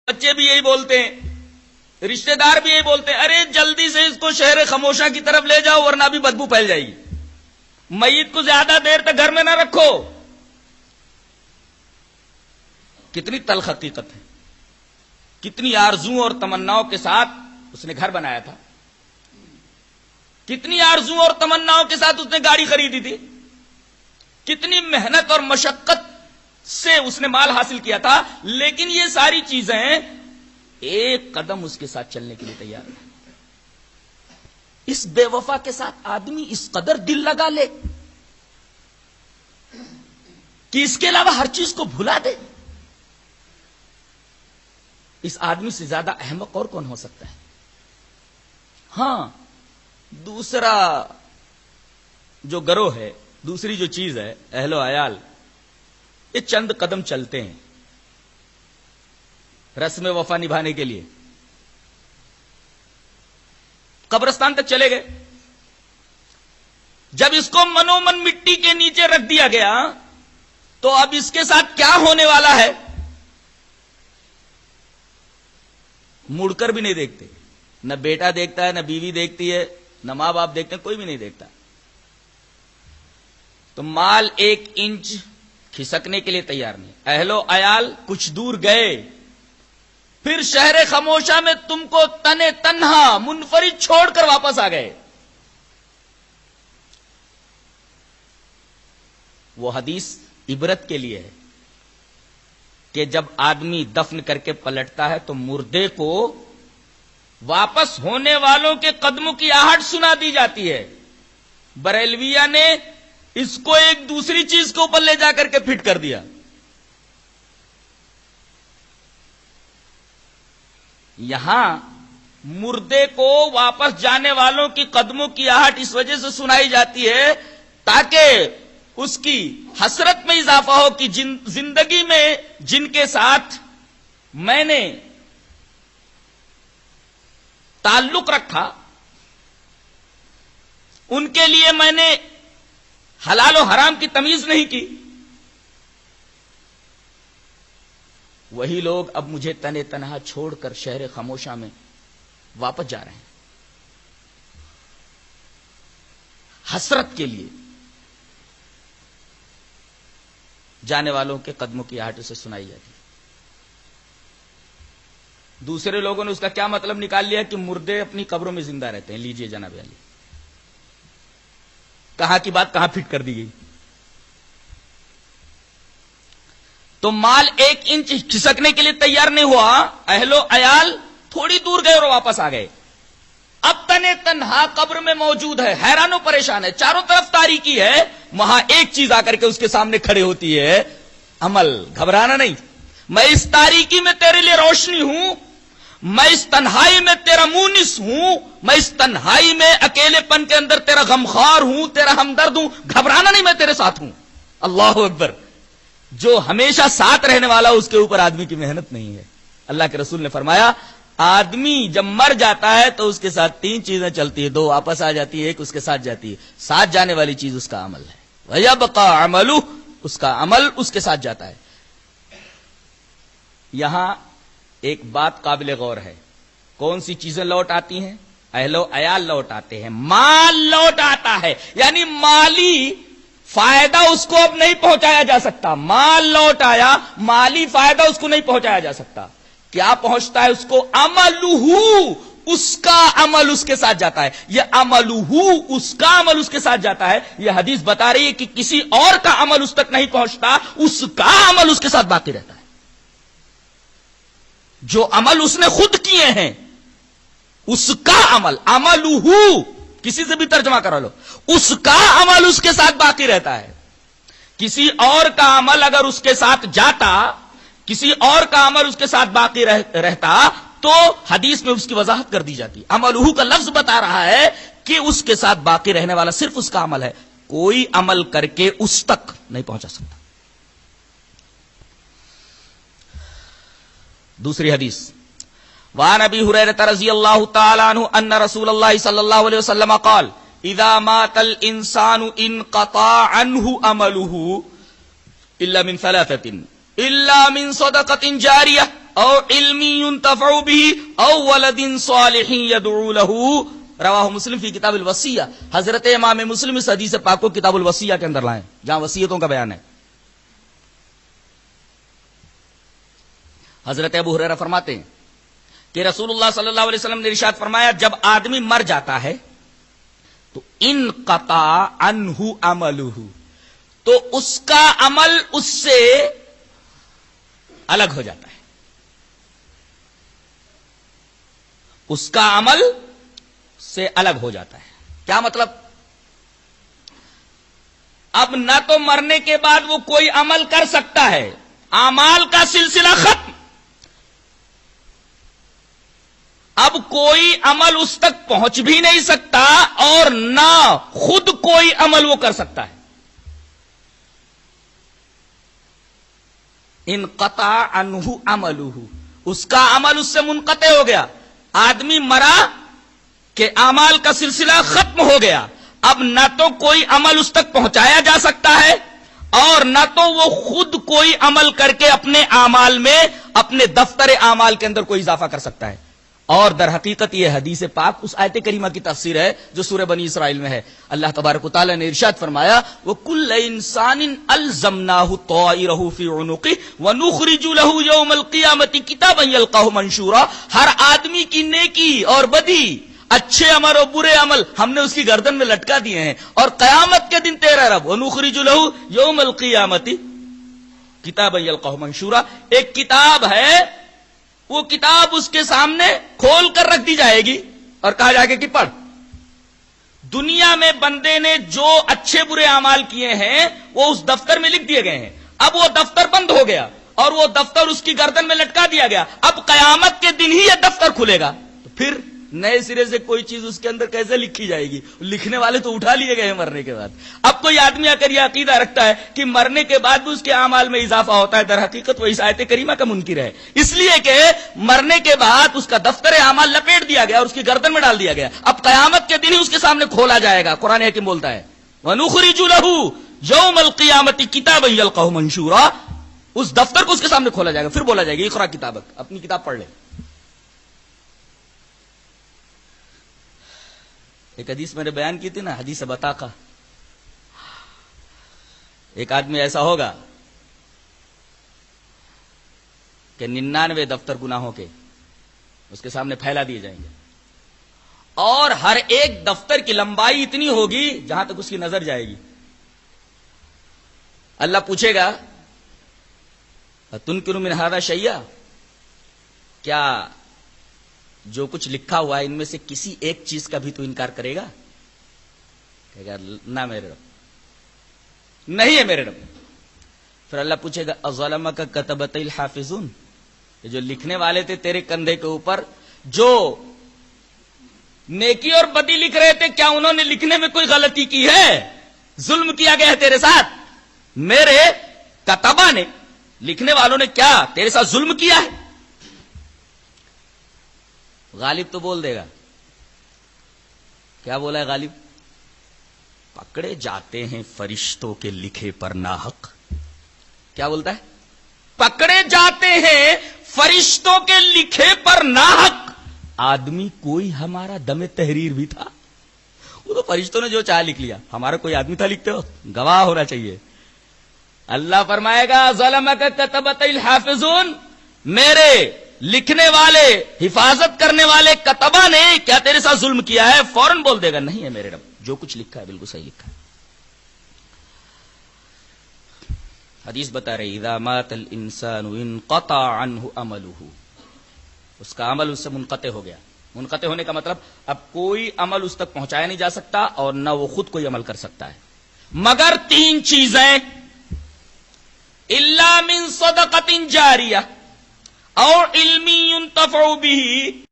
بچے بھی یہی بولتے ہیں، رشتہ دار بھی یہی بولتے ہیں، ارے جلدی سے اس کو شہر خاموشہ کی طرف لے جاؤ ورنہ بھی بدبو پھیل جائے گی، میت کو زیادہ دیر تک گھر میں نہ رکھو۔ کتنی تلخ حقیقت ہے، کتنی آرزو اور تمناؤں کے ساتھ اس نے گھر بنایا تھا، کتنی آرزو اور تمناؤں کے ساتھ اس نے گاڑی خریدی تھی، کتنی محنت اور مشقت سے اس نے مال حاصل کیا تھا، لیکن یہ ساری چیزیں ایک قدم اس کے ساتھ چلنے کے لیے تیار ہے۔ اس بے وفا کے ساتھ آدمی اس قدر دل لگا لے کہ اس کے علاوہ ہر چیز کو بھلا دے، اس آدمی سے زیادہ احمق اور کون ہو سکتا ہے؟ ہاں، دوسرا جو گروہ ہے، دوسری جو چیز ہے، اہل و عیال، یہ چند قدم چلتے ہیں رسم وفا نبھانے کے لیے، قبرستان تک چلے گئے۔ جب اس کو منومن مٹی کے نیچے رکھ دیا گیا تو اب اس کے ساتھ کیا ہونے والا ہے مڑ کر بھی نہیں دیکھتے، نہ بیٹا دیکھتا ہے، نہ بیوی دیکھتی ہے، نہ ماں باپ دیکھتے ہیں، کوئی بھی نہیں دیکھتا۔ تو مال 1 انچ کھسکنے کے لیے تیار نہیں، اہل و عیال کچھ دور گئے، پھر شہر خاموشہ میں تم کو تنے تنہا منفرد چھوڑ کر واپس آ گئے۔ وہ حدیث عبرت کے لیے ہے کہ جب آدمی دفن کر کے پلٹتا ہے تو مردے کو واپس ہونے والوں کے قدموں کی آہٹ سنا دی جاتی ہے۔ بریلویہ نے اس کو ایک دوسری چیز کے اوپر لے جا کر کے فٹ کر دیا۔ یہاں مردے کو واپس جانے والوں کی قدموں کی آہٹ اس وجہ سے سنائی جاتی ہے تاکہ اس کی حسرت میں اضافہ ہو کہ زندگی میں جن کے ساتھ میں نے تعلق رکھا، ان کے لیے میں نے حلال و حرام کی تمیز نہیں کی، وہی لوگ اب مجھے تنے تنہا چھوڑ کر شہر خاموشہ میں واپس جا رہے ہیں۔ حسرت کے لیے جانے والوں کے قدموں کی آہٹ سے سنائی جاتی ہے۔ دوسرے لوگوں نے اس کا کیا مطلب نکال لیا کہ مردے اپنی قبروں میں زندہ رہتے ہیں۔ لیجئے جناب علی، کہاں کی بات کہاں فٹ کر دی گئی۔ تو مال 1 انچ کھسکنے کے لیے تیار نہیں ہوا، اہل و عیال تھوڑی دور گئے اور واپس آ گئے۔ اب تنے تنہا قبر میں موجود ہے، حیران و پریشان ہے، چاروں طرف تاریکی ہے، وہاں ایک چیز آ کر کے اس کے سامنے کھڑی ہوتی ہے، عمل۔ گھبرانا نہیں، میں اس تاریکی میں تیرے لیے روشنی ہوں، میں اس تنہائی میں تیرا مونس ہوں، میں اس تنہائی میں اکیلے پن کے اندر تیرا غمخوار ہوں، تیرا ہمدرد ہوں، گھبرانا نہیں، میں تیرے ساتھ ہوں۔ اللہ اکبر۔ جو ہمیشہ ساتھ رہنے والا اس کے اوپر آدمی کی محنت نہیں ہے۔ اللہ کے رسول نے فرمایا آدمی جب مر جاتا ہے تو اس کے ساتھ 3 چیزیں چلتی ہے، 2 واپس آ جاتی ہے، ایک اس کے ساتھ جاتی ہے۔ ساتھ جانے والی چیز اس کا عمل ہے، وَيَبْقَى عَمَلُهُ، اس کا عمل اس کے ساتھ جاتا ہے۔ یہاں ایک بات قابل غور ہے، کون سی چیزیں لوٹ آتی ہیں؟ اہل و عیال لوٹ آتے ہیں، مال لوٹ آتا ہے، یعنی مالی فائدہ اس کو اب نہیں پہنچایا جا سکتا۔ مال لوٹ آیا، مالی فائدہ اس کو نہیں پہنچایا جا سکتا۔ کیا پہنچتا ہے اس کو؟ عملہ، اس کا عمل اس کے ساتھ جاتا ہے۔ یہ عملہ، اس کا عمل اس کے ساتھ جاتا ہے، یہ حدیث بتا رہی ہے کہ کسی اور کا عمل اس تک نہیں پہنچتا، اس کا عمل اس کے ساتھ باقی رہتا ہے۔ جو عمل اس نے خود کیے ہیں اس کا عمل، عملہ، کسی سے بھی ترجمہ کرا لو، اس کا عمل اس کے ساتھ باقی رہتا ہے۔ کسی اور کا عمل اگر اس کے ساتھ جاتا، کسی اور کا عمل اس کے ساتھ باقی رہتا تو حدیث میں اس کی وضاحت کر دی جاتی۔ عملہ کا لفظ بتا رہا ہے کہ اس کے ساتھ باقی رہنے والا صرف اس کا عمل ہے، کوئی عمل کر کے اس تک نہیں پہنچا سکتا۔ دوسری حدیث، وعن ابی ہریرہ رضی اللہ تعالی عنہ ان رسول اللہ صلی اللہ علیہ وسلم قال اذا مات الانسان انقطع عنه عمله الا من ثلاثة الا من صدقة جاریہ او علمی ينتفع به او ولد صالح يدعو له، رواہ مسلم فی کتاب الوصیہ۔ حضرت امام مسلم اس حدیث پاک کو کتاب الوصیہ کے اندر لائیں جہاں وصیتوں کا بیان ہے۔ حضرت ابو ہریرہ فرماتے ہیں کہ رسول اللہ صلی اللہ علیہ وسلم نے ارشاد فرمایا جب آدمی مر جاتا ہے تو انقطع عنہ عملہ، تو اس کا عمل اس سے الگ ہو جاتا ہے، اس کا عمل سے الگ ہو جاتا ہے۔ کیا مطلب؟ اب نہ تو مرنے کے بعد وہ کوئی عمل کر سکتا ہے، اعمال کا سلسلہ ختم، اب کوئی عمل اس تک پہنچ بھی نہیں سکتا اور نہ خود کوئی عمل وہ کر سکتا ہے۔ انقطع عنہ عملہ، اس کا عمل اس سے منقطع ہو گیا۔ آدمی مرا کہ اعمال کا سلسلہ ختم ہو گیا، اب نہ تو کوئی عمل اس تک پہنچایا جا سکتا ہے اور نہ تو وہ خود کوئی عمل کر کے اپنے اعمال میں، اپنے دفتر اعمال کے اندر کوئی اضافہ کر سکتا ہے۔ اور در حقیقت یہ حدیث پاک اس آیت کریمہ کی تفسیر ہے جو سورہ بنی اسرائیل میں ہے۔ اللہ تبارک و تعالی نے ارشاد فرمایا وَكُلَّ إِنسَانٍ أَلْزَمْنَاهُ طَائِرَهُ فِي عُنُقِهِ وَنُخْرِجُ لَهُ يَوْمَ الْقِيَامَةِ كِتَابًا يَلْقَاهُ مَنشُورًا، ہر آدمی کی نیکی اور بدی، اچھے عمل اور برے عمل ہم نے اس کی گردن میں لٹکا دیے ہیں، اور قیامت کے دن 13 رب وَنُخْرِجُ لَهُ يَوْمَ الْقِيَامَةِ كِتَابًا يَلْقَاهُ مَنشُورًا، ایک کتاب ہے، وہ کتاب اس کے سامنے کھول کر رکھ دی جائے گی اور کہا جائے گا کہ پڑھ۔ دنیا میں بندے نے جو اچھے برے اعمال کیے ہیں وہ اس دفتر میں لکھ دیے گئے ہیں، اب وہ دفتر بند ہو گیا اور وہ دفتر اس کی گردن میں لٹکا دیا گیا، اب قیامت کے دن ہی یہ دفتر کھلے گا، تو پھر نئے سرے سے کوئی چیز اس کے اندر کیسے لکھی جائے گی؟ لکھنے والے تو اٹھا لیے گئے ہیں مرنے کے بعد۔ اب کوئی آدمی آ کر یہ عقیدہ رکھتا ہے کہ مرنے کے بعد بھی اس کے اعمال میں اضافہ ہوتا ہے، در حقیقت وہ اس آیت کریمہ کا منکر ہے، اس لیے کہ مرنے کے بعد اس کا دفتر اعمال لپیٹ دیا گیا اور اس کی گردن میں ڈال دیا گیا، اب قیامت کے دن ہی اس کے سامنے کھولا جائے گا۔ قرآن حکیم بولتا ہے وَنُخْرِجُ لَهُ يَوْمَ الْقِيَامَةِ كِتَابًا يَلْقَاهُ مَنشُورًا، اس دفتر کو اس کے سامنے کھولا جائے گا، پھر بولا جائے گا اقرأ کتابک، اپنی کتاب پڑھ لے۔ ایک حدیث میں نے بیان کی تھی نا، حدیث بطاقہ، ایک آدمی ایسا ہوگا کہ 99 دفتر گناہوں کے اس کے سامنے پھیلا دیے جائیں گے، اور ہر ایک دفتر کی لمبائی اتنی ہوگی جہاں تک اس کی نظر جائے گی۔ اللہ پوچھے گا تنکر من ھذا شیئا، کیا جو کچھ لکھا ہوا ہے ان میں سے کسی ایک چیز کا بھی تو انکار کرے گا؟ کہے گا نہ میرے رب، نہیں ہے میرے رب۔ پھر اللہ پوچھے گا اظلمک کتبۃ الحافظون، یہ جو لکھنے والے تھے تیرے کندھے کے اوپر جو نیکی اور بدی لکھ رہے تھے، کیا انہوں نے لکھنے میں کوئی غلطی کی ہے؟ ظلم کیا گیا ہے تیرے ساتھ؟ میرے کتبہ نے، لکھنے والوں نے کیا تیرے ساتھ ظلم کیا ہے؟ غالب تو بول دے گا، کیا بولا ہے غالب؟ پکڑے جاتے ہیں فرشتوں کے لکھے پر ناحق۔ کیا بولتا ہے؟ پکڑے جاتے ہیں فرشتوں کے لکھے پر ناحق۔ آدمی کوئی ہمارا دم تحریر بھی تھا؟ وہ تو فرشتوں نے جو چاہ لکھ لیا، ہمارا کوئی آدمی تھا لکھتے ہو؟ گواہ ہونا چاہیے۔ اللہ فرمائے گا ظلمک کتبۃ الحافظون، میرے لکھنے والے، حفاظت کرنے والے کتبہ نے کیا تیرے ساتھ ظلم کیا ہے؟ فوراً بول دے گا نہیں ہے میرے رب، جو کچھ لکھا ہے بالکل صحیح لکھا ہے۔ حدیث بتا رہی اذا مات الانسان انقطع عنہ عملہ، اس کا عمل اس سے منقطع ہو گیا۔ منقطع ہونے کا مطلب اب کوئی عمل اس تک پہنچایا نہیں جا سکتا اور نہ وہ خود کوئی عمل کر سکتا ہے، مگر 3 چیزیں، الا من صدقۃ جاریہ اور علم ينتفع به